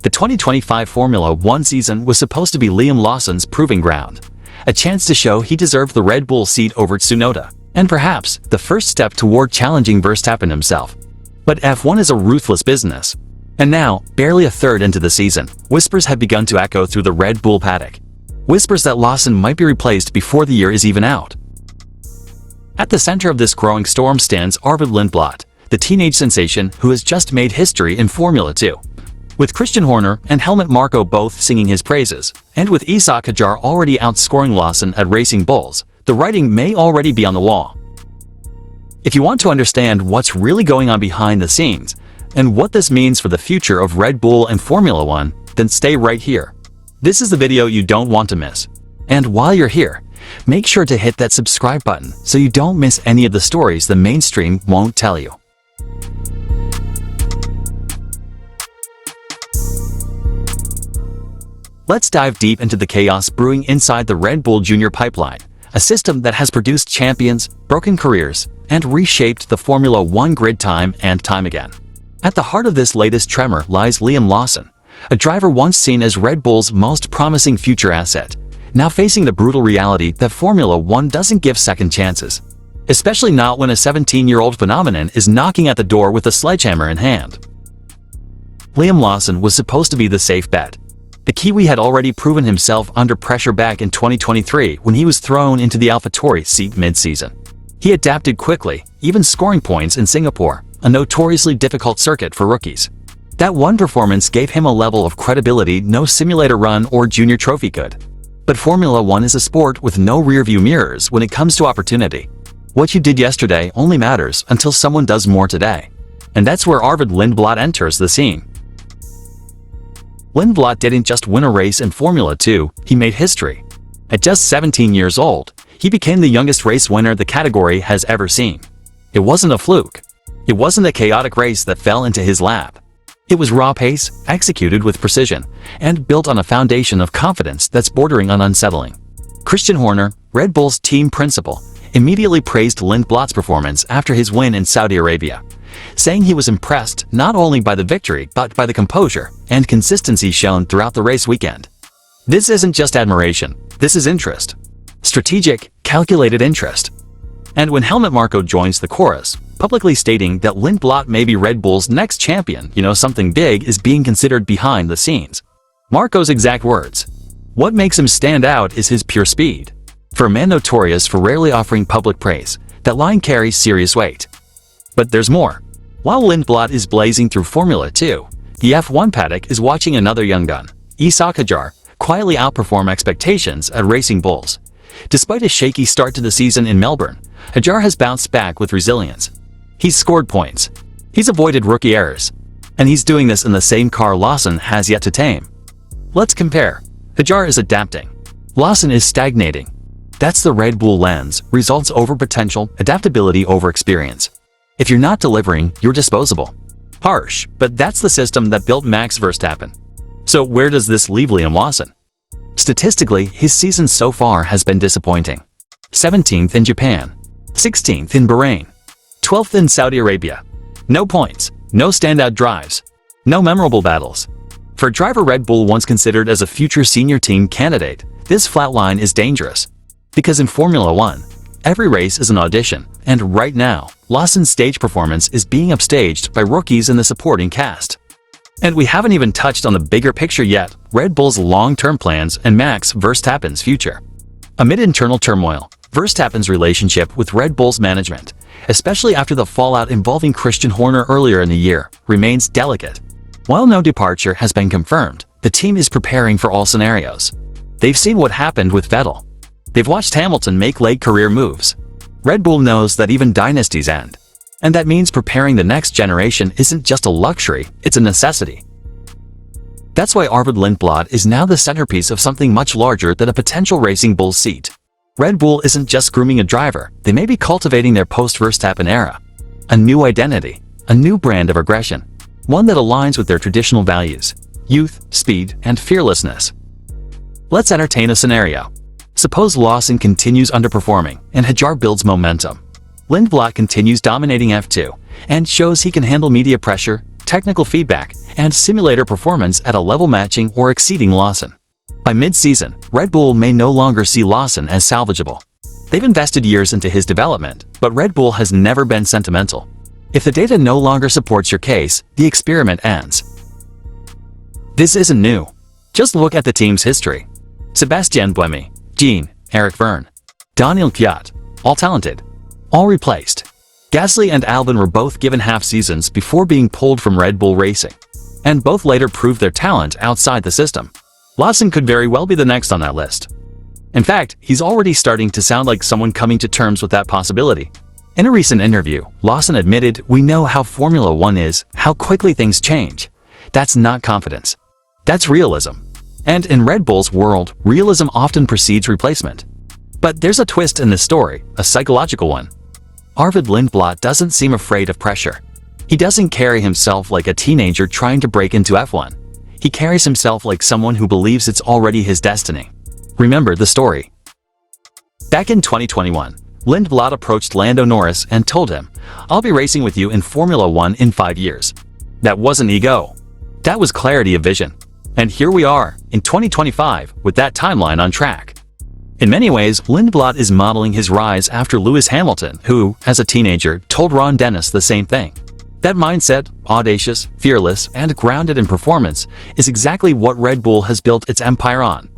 The 2025 Formula One season was supposed to be Liam Lawson's proving ground, a chance to show he deserved the Red Bull seat over Tsunoda, and perhaps the first step toward challenging Verstappen himself. But F1 is a ruthless business. And now, barely a third into the season, whispers have begun to echo through the Red Bull paddock. Whispers that Lawson might be replaced before the year is even out. At the center of this growing storm stands Arvid Lindblad, the teenage sensation who has just made history in Formula 2. With Christian Horner and Helmut Marko both singing his praises, and with Isaac Hadjar already outscoring Lawson at Racing Bulls, the writing may already be on the wall. If you want to understand what's really going on behind the scenes, and what this means for the future of Red Bull and Formula One, then stay right here. This is the video you don't want to miss. And while you're here, make sure to hit that subscribe button so you don't miss any of the stories the mainstream won't tell you. Let's dive deep into the chaos brewing inside the Red Bull Junior pipeline, a system that has produced champions, broken careers, and reshaped the Formula One grid time and time again. At the heart of this latest tremor lies Liam Lawson, a driver once seen as Red Bull's most promising future asset, now facing the brutal reality that Formula One doesn't give second chances. Especially not when a 17-year-old phenomenon is knocking at the door with a sledgehammer in hand. Liam Lawson was supposed to be the safe bet. The Kiwi had already proven himself under pressure back in 2023 when he was thrown into the AlphaTauri seat mid-season. He adapted quickly, even scoring points in Singapore, a notoriously difficult circuit for rookies. That one performance gave him a level of credibility no simulator run or junior trophy could. But Formula One is a sport with no rearview mirrors when it comes to opportunity. What you did yesterday only matters until someone does more today. And that's where Arvid Lindblad enters the scene. Lindblad didn't just win a race in Formula 2, he made history. At just 17 years old, he became the youngest race winner the category has ever seen. It wasn't a fluke. It wasn't a chaotic race that fell into his lap. It was raw pace, executed with precision, and built on a foundation of confidence that's bordering on unsettling. Christian Horner, Red Bull's team principal, immediately praised Lindblad's performance after his win in Saudi Arabia, saying he was impressed not only by the victory but by the composure and consistency shown throughout the race weekend. This isn't just admiration, this is interest. Strategic, calculated interest. And when Helmut Marko joins the chorus, publicly stating that Lindblad may be Red Bull's next champion, something big is being considered behind the scenes. Marko's exact words: "What makes him stand out is his pure speed." For a man notorious for rarely offering public praise, that line carries serious weight. But there's more. While Lindblad is blazing through Formula 2, the F1 paddock is watching another young gun, Isaac Hadjar, quietly outperform expectations at Racing Bulls. Despite a shaky start to the season in Melbourne, Hadjar has bounced back with resilience. He's scored points. He's avoided rookie errors. And he's doing this in the same car Lawson has yet to tame. Let's compare. Hadjar is adapting. Lawson is stagnating. That's the Red Bull lens, results over potential, adaptability over experience. If you're not delivering, you're disposable. Harsh, but that's the system that built Max Verstappen. So where does this leave Liam Lawson? Statistically, his season so far has been disappointing. 17th in Japan, 16th in Bahrain, 12th in Saudi Arabia. No points, no standout drives, no memorable battles. For a driver Red Bull once considered as a future senior team candidate, this flat line is dangerous. Because in Formula One, every race is an audition, and right now, Lawson's stage performance is being upstaged by rookies in the supporting cast. And we haven't even touched on the bigger picture yet, Red Bull's long-term plans and Max Verstappen's future. Amid internal turmoil, Verstappen's relationship with Red Bull's management, especially after the fallout involving Christian Horner earlier in the year, remains delicate. While no departure has been confirmed, the team is preparing for all scenarios. They've seen what happened with Vettel. They've watched Hamilton make late career moves. Red Bull knows that even dynasties end. And that means preparing the next generation isn't just a luxury, it's a necessity. That's why Arvid Lindblad is now the centerpiece of something much larger than a potential Racing Bull seat. Red Bull isn't just grooming a driver, they may be cultivating their post-Verstappen era. A new identity, a new brand of aggression, one that aligns with their traditional values: youth, speed, and fearlessness. Let's entertain a scenario. Suppose Lawson continues underperforming and Hadjar builds momentum. Lindblad continues dominating F2 and shows he can handle media pressure, technical feedback, and simulator performance at a level matching or exceeding Lawson. By mid-season, Red Bull may no longer see Lawson as salvageable. They've invested years into his development, but Red Bull has never been sentimental. If the data no longer supports your case, the experiment ends. This isn't new. Just look at the team's history. Sebastian Buemi, Jean, Eric Verne, Daniel Kvyat, all talented, all replaced. Gasly and Albon were both given half seasons before being pulled from Red Bull Racing, and both later proved their talent outside the system. Lawson could very well be the next on that list. In fact, he's already starting to sound like someone coming to terms with that possibility. In a recent interview, Lawson admitted, "We know how Formula One is, how quickly things change. That's not confidence. That's realism." And in Red Bull's world, realism often precedes replacement. But there's a twist in this story, a psychological one. Arvid Lindblad doesn't seem afraid of pressure. He doesn't carry himself like a teenager trying to break into F1. He carries himself like someone who believes it's already his destiny. Remember the story. Back in 2021, Lindblad approached Lando Norris and told him, "I'll be racing with you in Formula One in 5 years." That wasn't ego. That was clarity of vision. And here we are, in 2025, with that timeline on track. In many ways, Lindblad is modeling his rise after Lewis Hamilton, who, as a teenager, told Ron Dennis the same thing. That mindset, audacious, fearless, and grounded in performance, is exactly what Red Bull has built its empire on.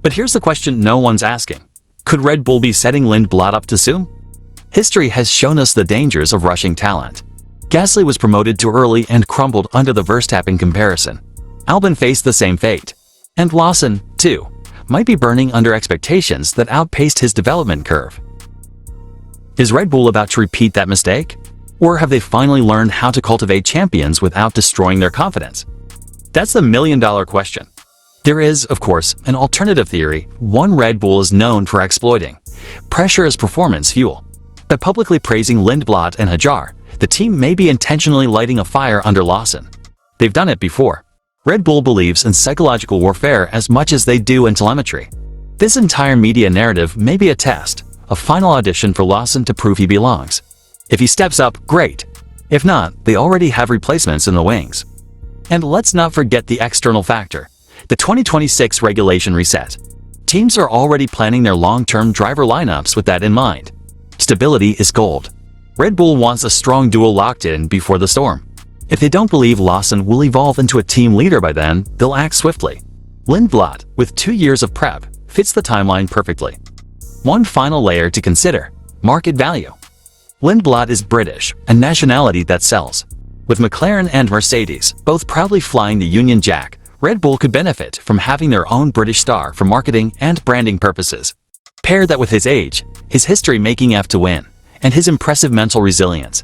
But here's the question no one's asking. Could Red Bull be setting Lindblad up too soon? History has shown us the dangers of rushing talent. Gasly was promoted too early and crumbled under the Verstappen comparison. Albon faced the same fate. And Lawson, too, might be burning under expectations that outpaced his development curve. Is Red Bull about to repeat that mistake? Or have they finally learned how to cultivate champions without destroying their confidence? That's the million-dollar question. There is, of course, an alternative theory, one Red Bull is known for exploiting. Pressure as performance fuel. By publicly praising Lindblad and Hadjar, the team may be intentionally lighting a fire under Lawson. They've done it before. Red Bull believes in psychological warfare as much as they do in telemetry. This entire media narrative may be a test, a final audition for Lawson to prove he belongs. If he steps up, great. If not, they already have replacements in the wings. And let's not forget the external factor, the 2026 regulation reset. Teams are already planning their long-term driver lineups with that in mind. Stability is gold. Red Bull wants a strong duo locked in before the storm. If they don't believe Lawson will evolve into a team leader by then, they'll act swiftly. Lindblad, with 2 years of prep, fits the timeline perfectly. One final layer to consider: market value. Lindblad is British, a nationality that sells. With McLaren and Mercedes both proudly flying the Union Jack, Red Bull could benefit from having their own British star for marketing and branding purposes. Pair that with his age, his history making F to win, and his impressive mental resilience,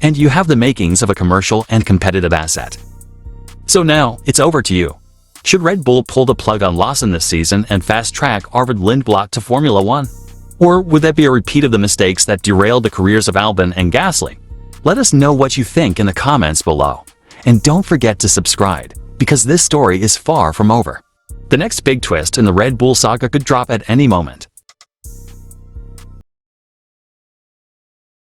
and you have the makings of a commercial and competitive asset. So now, it's over to you. Should Red Bull pull the plug on Lawson this season and fast-track Arvid Lindblad to Formula One? Or would that be a repeat of the mistakes that derailed the careers of Albon and Gasly? Let us know what you think in the comments below. And don't forget to subscribe, because this story is far from over. The next big twist in the Red Bull saga could drop at any moment.